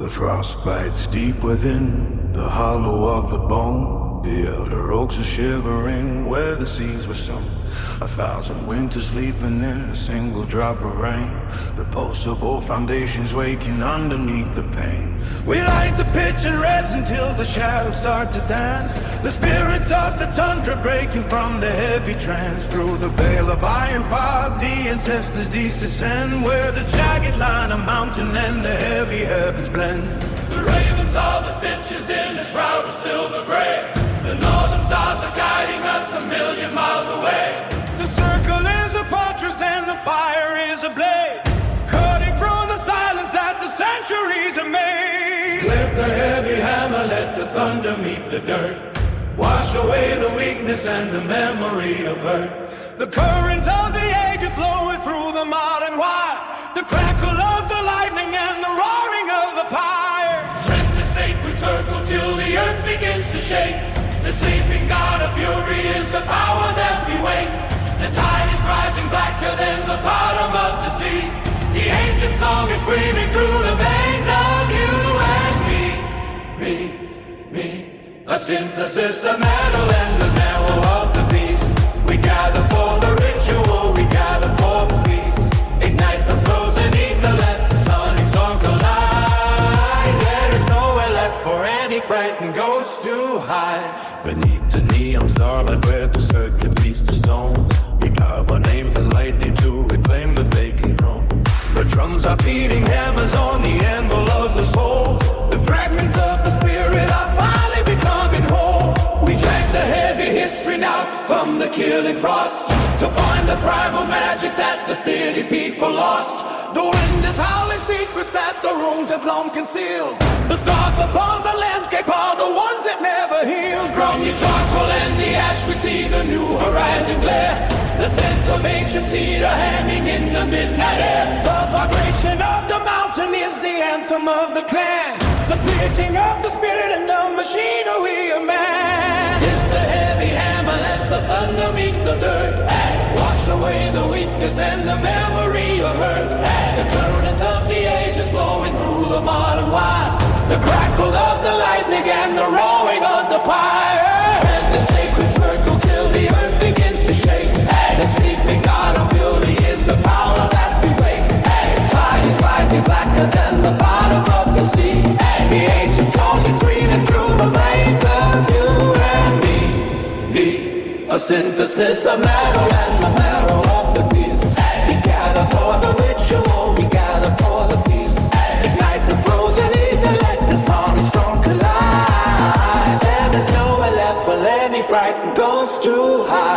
The frost bites deep within the hollow of the bone. The elder oaks are shivering where the seeds were sown. 1,000 winters sleeping in a single drop of rain. The pulse of old foundations waking underneath the pain. We light the pitch and reds until the shadows start to dance. The spirits of the tundra breaking from the heavy trance. Through the veil of iron fog, the ancestors descend, where the jagged line of mountain and the heavy heavens blend. The ravens are the stitches in a shroud of silver gray. The northern stars are guiding us 1,000,000 miles away. The circle is a fortress and the fire is a blade, cutting through the silence that the centuries have made. Lift the heavy hammer, let the thunder meet the dirt. Wash away the weakness and the memory of hurt. The current of the ages flowing through the modern wire. The crackle of the lightning and the roaring of the pyre. Tread the sacred circle till the earth begins to shake. The sleeping god of fury is the power that we wake. The tide is rising blacker than the bottom of the sea. The ancient song is screaming through the veins of you and me. A synthesis of metal and the marrow of the beast. We gather for the ritual, we gather for the feast. Ignite the frozen ether, let the sonic storm collide. There is nowhere left for any frightened ghost to hide. Beneath the neon starlight where the circuit meets the stone, we carve our names in lightning to reclaim the vacant throne. The drums are beating hammers on the anvil of the soul. The fragments of the spirit are finally becoming whole. We drag the heavy history now from the killing frost, to find the primal magic that the city people lost. The wind is howling secrets that the runes have long concealed. The scars upon the landscape are the ones that never healed. From the charcoal and the ash we see the new horizon glare. The scent of ancient cedar hanging in the midnight air. The vibration of the mountain is the anthem of the clan. The pitching of the spirit and the machinery of man. Hit the heavy hammer, let the thunder meet the dirt. Wash away the weakness and the memory of hurt. The current of the ages flowing through the modern wire. The crackle of the lightning and the roaring of the pyre. Tread the sacred circle till the earth begins to shake. The sleeping god of fury is the power that we wake. Tide is rising blacker than the bottom of the sea. The ancient song is screaming through the veins of you and me. A synthesis of metal and the marrow of the beast. We gather for the ritual, we gather for the feast. Ignite the frozen ether, let the sonic storm collide. There is nowhere left for any frightened ghost to hide.